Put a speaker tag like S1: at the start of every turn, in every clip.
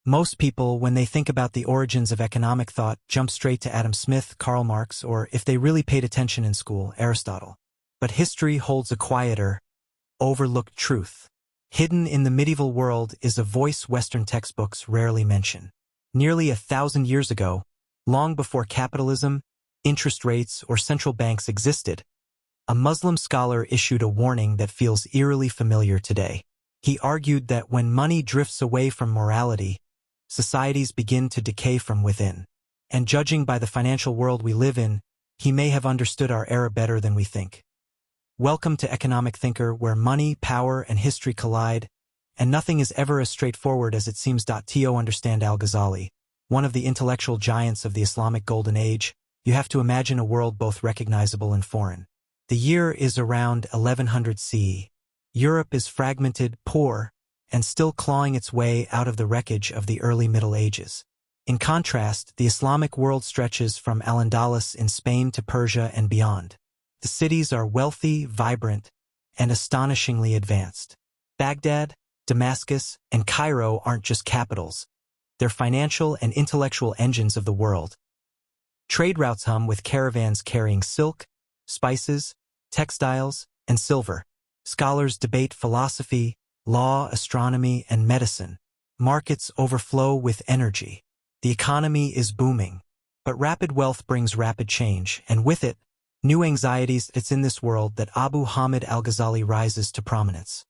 S1: Most people, when they think about the origins of economic thought, jump straight to Adam Smith, Karl Marx, or, if they really paid attention in school, Aristotle. But history holds a quieter, overlooked truth. Hidden in the medieval world is a voice Western textbooks rarely mention. Nearly 1,000 years ago, long before capitalism, interest rates, or central banks existed, a Muslim scholar issued a warning that feels eerily familiar today. He argued that when money drifts away from morality, societies begin to decay from within. And judging by the financial world we live in, he may have understood our era better than we think. Welcome to Economic Thinker, where money, power, and history collide, and nothing is ever as straightforward as it seems. To understand Al-Ghazali, one of the intellectual giants of the Islamic Golden Age, you have to imagine a world both recognizable and foreign. The year is around 1100 CE. Europe is fragmented, poor, and still clawing its way out of the wreckage of the early Middle Ages. In contrast, the Islamic world stretches from Al-Andalus in Spain to Persia and beyond. The cities are wealthy, vibrant, and astonishingly advanced. Baghdad, Damascus, and Cairo aren't just capitals. They're financial and intellectual engines of the world. Trade routes hum with caravans carrying silk, spices, textiles, and silver. Scholars debate philosophy, law, astronomy, and medicine. Markets overflow with energy. The economy is booming. But rapid wealth brings rapid change, and with it, new anxieties. It's in this world that Hamid Al-Ghazali rises to prominence.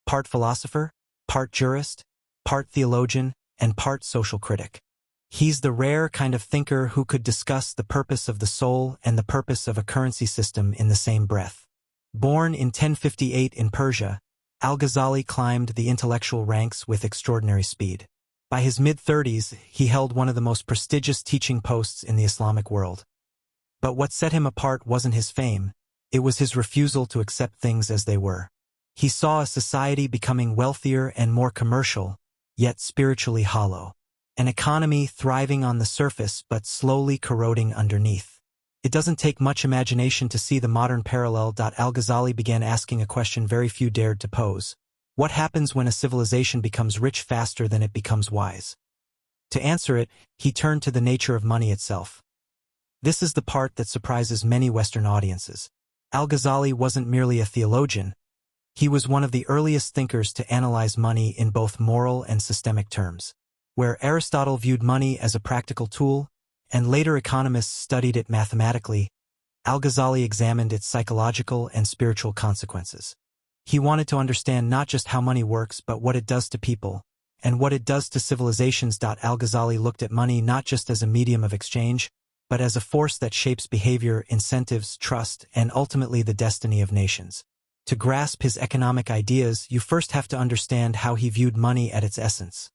S1: Part philosopher, part jurist, part theologian, and part social critic. He's the rare kind of thinker who could discuss the purpose of the soul and the purpose of a currency system in the same breath. Born in 1058 in Persia, Al-Ghazali climbed the intellectual ranks with extraordinary speed. By his mid-30s, he held one of the most prestigious teaching posts in the Islamic world. But what set him apart wasn't his fame, it was his refusal to accept things as they were. He saw a society becoming wealthier and more commercial, yet spiritually hollow. An economy thriving on the surface but slowly corroding underneath. It doesn't take much imagination to see the modern parallel. Al-Ghazali began asking a question very few dared to pose. What happens when a civilization becomes rich faster than it becomes wise? To answer it, he turned to the nature of money itself. This is the part that surprises many Western audiences. Al-Ghazali wasn't merely a theologian. He was one of the earliest thinkers to analyze money in both moral and systemic terms. Where Aristotle viewed money as a practical tool, and later economists studied it mathematically, Al-Ghazali examined its psychological and spiritual consequences. He wanted to understand not just how money works but what it does to people, and what it does to civilizations. Al-Ghazali looked at money not just as a medium of exchange, but as a force that shapes behavior, incentives, trust, and ultimately the destiny of nations. To grasp his economic ideas, you first have to understand how he viewed money at its essence.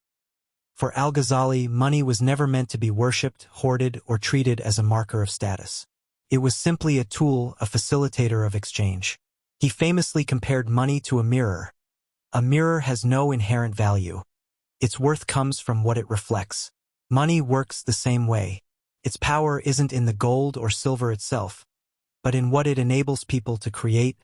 S1: For Al-Ghazali, money was never meant to be worshipped, hoarded, or treated as a marker of status. It was simply a tool, a facilitator of exchange. He famously compared money to a mirror. A mirror has no inherent value. Its worth comes from what it reflects. Money works the same way. Its power isn't in the gold or silver itself, but in what it enables people to create,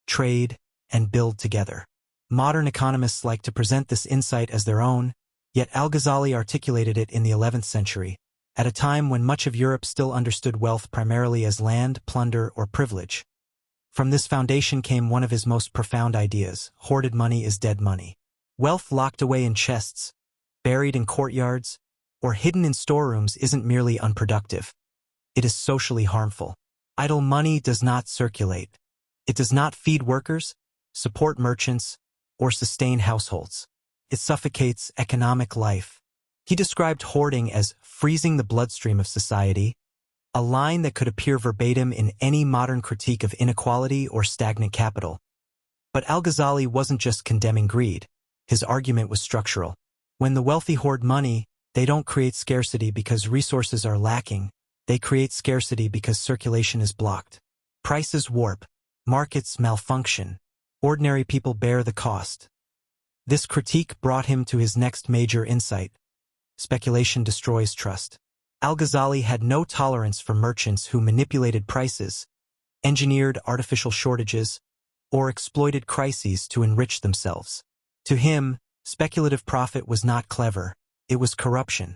S1: trade, and build together. Modern economists like to present this insight as their own, yet Al-Ghazali articulated it in the 11th century, at a time when much of Europe still understood wealth primarily as land, plunder, or privilege. From this foundation came one of his most profound ideas: hoarded money is dead money. Wealth locked away in chests, buried in courtyards, or hidden in storerooms isn't merely unproductive. It is socially harmful. Idle money does not circulate. It does not feed workers, support merchants, or sustain households. It suffocates economic life. He described hoarding as freezing the bloodstream of society, a line that could appear verbatim in any modern critique of inequality or stagnant capital. But Al-Ghazali wasn't just condemning greed. His argument was structural. When the wealthy hoard money, they don't create scarcity because resources are lacking. They create scarcity because circulation is blocked. Prices warp. Markets malfunction. Ordinary people bear the cost. This critique brought him to his next major insight: speculation destroys trust. Al-Ghazali had no tolerance for merchants who manipulated prices, engineered artificial shortages, or exploited crises to enrich themselves. To him, speculative profit was not clever, It was corruption.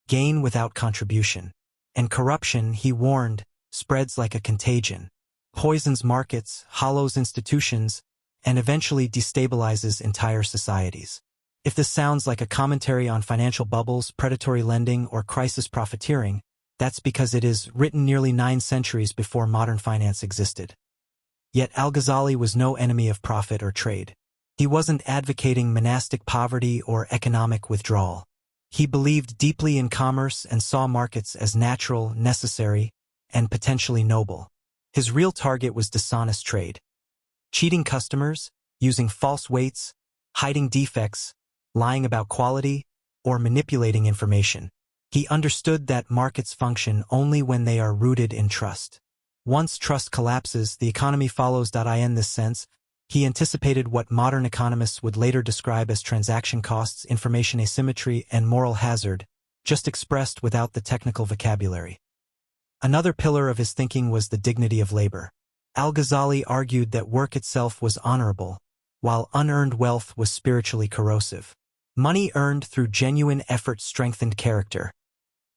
S1: Gain without contribution. And corruption, he warned, spreads like a contagion, poisons markets, hollows institutions, and eventually destabilizes entire societies. If this sounds like a commentary on financial bubbles, predatory lending, or crisis profiteering, that's because it is written nearly 9 centuries before modern finance existed. Yet Al-Ghazali was no enemy of profit or trade. He wasn't advocating monastic poverty or economic withdrawal. He believed deeply in commerce and saw markets as natural, necessary, and potentially noble. His real target was dishonest trade. Cheating customers, using false weights, hiding defects, lying about quality, or manipulating information. He understood that markets function only when they are rooted in trust. Once trust collapses, the economy follows. In this sense, he anticipated what modern economists would later describe as transaction costs, information asymmetry, and moral hazard, just expressed without the technical vocabulary. Another pillar of his thinking was the dignity of labor. Al-Ghazali argued that work itself was honorable, while unearned wealth was spiritually corrosive. Money earned through genuine effort strengthened character.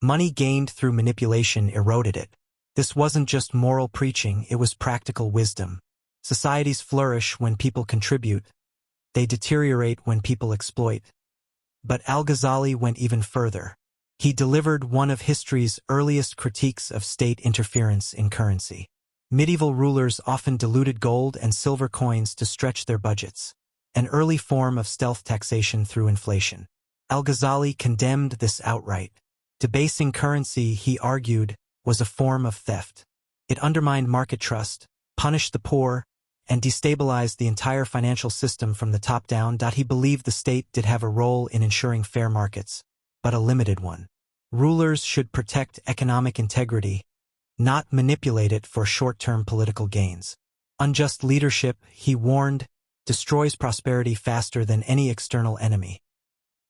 S1: Money gained through manipulation eroded it. This wasn't just moral preaching, it was practical wisdom. Societies flourish when people contribute. They deteriorate when people exploit. But Al-Ghazali went even further. He delivered one of history's earliest critiques of state interference in currency. Medieval rulers often diluted gold and silver coins to stretch their budgets, an early form of stealth taxation through inflation. Al-Ghazali condemned this outright. Debasing currency, he argued, was a form of theft. It undermined market trust, punished the poor, and destabilized the entire financial system from the top down. He believed the state did have a role in ensuring fair markets, but a limited one. Rulers should protect economic integrity, not manipulate it for short-term political gains. Unjust leadership, he warned, destroys prosperity faster than any external enemy.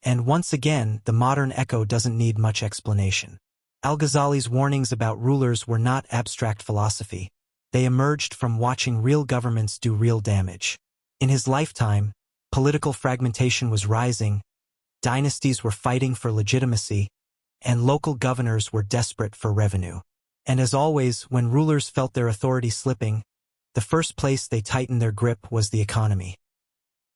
S1: And once again, the modern echo doesn't need much explanation. Al-Ghazali's warnings about rulers were not abstract philosophy. They emerged from watching real governments do real damage. In his lifetime, political fragmentation was rising, dynasties were fighting for legitimacy, and local governors were desperate for revenue. And as always, when rulers felt their authority slipping, the first place they tightened their grip was the economy.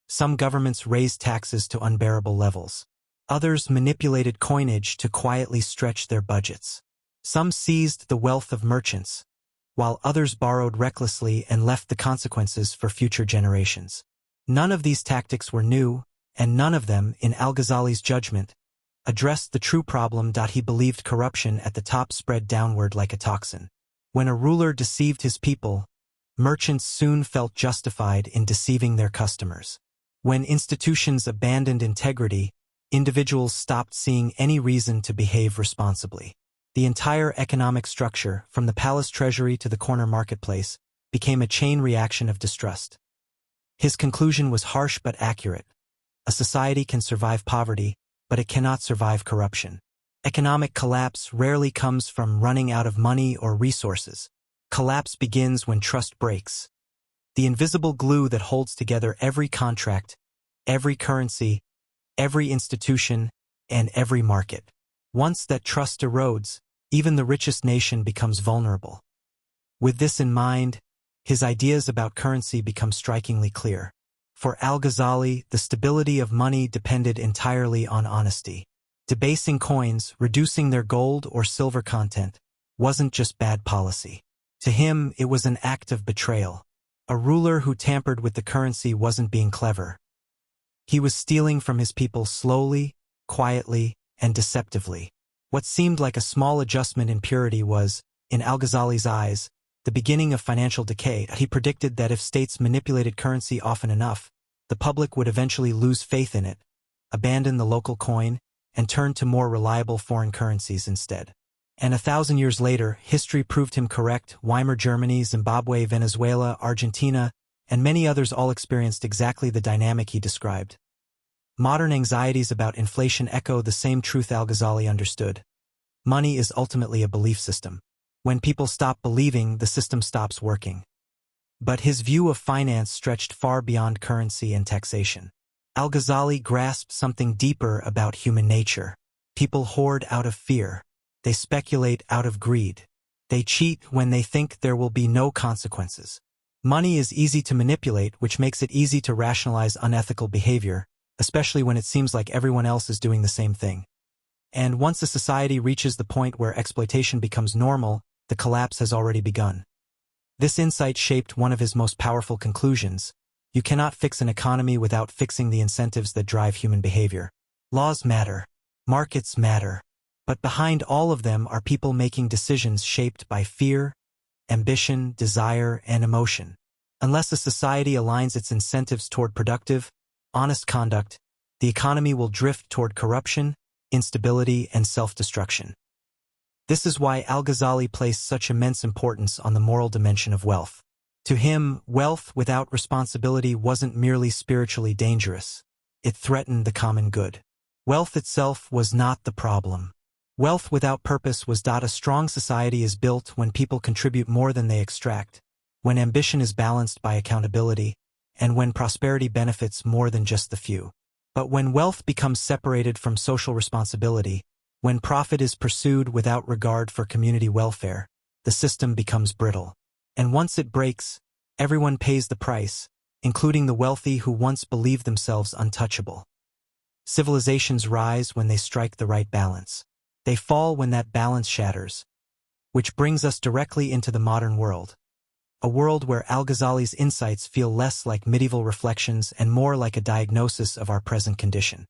S1: Some governments raised taxes to unbearable levels. Others manipulated coinage to quietly stretch their budgets. Some seized the wealth of merchants, while others borrowed recklessly and left the consequences for future generations. None of these tactics were new, and none of them, in Al-Ghazali's judgment, addressed the true problem. He believed corruption at the top spread downward like a toxin. When a ruler deceived his people, merchants soon felt justified in deceiving their customers. When institutions abandoned integrity, individuals stopped seeing any reason to behave responsibly. The entire economic structure, from the palace treasury to the corner marketplace, became a chain reaction of distrust. His conclusion was harsh but accurate. A society can survive poverty, but it cannot survive corruption. Economic collapse rarely comes from running out of money or resources. Collapse begins when trust breaks. The invisible glue that holds together every contract, every currency, every institution, and every market. Once that trust erodes, even the richest nation becomes vulnerable. With this in mind, his ideas about currency become strikingly clear. For Al-Ghazali, the stability of money depended entirely on honesty. Debasing coins, reducing their gold or silver content, wasn't just bad policy. To him, it was an act of betrayal. A ruler who tampered with the currency wasn't being clever. He was stealing from his people slowly, quietly, and deceptively. What seemed like a small adjustment in purity was, in Al-Ghazali's eyes, the beginning of financial decay. He predicted that if states manipulated currency often enough, the public would eventually lose faith in it, abandon the local coin, and turn to more reliable foreign currencies instead. And 1,000 years later, history proved him correct. Weimar Germany, Zimbabwe, Venezuela, Argentina, and many others all experienced exactly the dynamic he described. Modern anxieties about inflation echo the same truth Al-Ghazali understood. Money is ultimately a belief system. When people stop believing, the system stops working. But his view of finance stretched far beyond currency and taxation. Al-Ghazali grasped something deeper about human nature. People hoard out of fear. They speculate out of greed. They cheat when they think there will be no consequences. Money is easy to manipulate, which makes it easy to rationalize unethical behavior, especially when it seems like everyone else is doing the same thing. And once a society reaches the point where exploitation becomes normal, the collapse has already begun. This insight shaped one of his most powerful conclusions. You cannot fix an economy without fixing the incentives that drive human behavior. Laws matter. Markets matter. But behind all of them are people making decisions shaped by fear, ambition, desire, and emotion. Unless a society aligns its incentives toward productive, honest conduct, the economy will drift toward corruption, instability, and self-destruction. This is why Al-Ghazali placed such immense importance on the moral dimension of wealth. To him, wealth without responsibility wasn't merely spiritually dangerous. It threatened the common good. Wealth itself was not the problem. Wealth without purpose was. A strong society is built when people contribute more than they extract, when ambition is balanced by accountability, and when prosperity benefits more than just the few. But when wealth becomes separated from social responsibility, when profit is pursued without regard for community welfare, the system becomes brittle. And once it breaks, everyone pays the price, including the wealthy who once believed themselves untouchable. Civilizations rise when they strike the right balance. They fall when that balance shatters. Which brings us directly into the modern world. A world where Al-Ghazali's insights feel less like medieval reflections and more like a diagnosis of our present condition.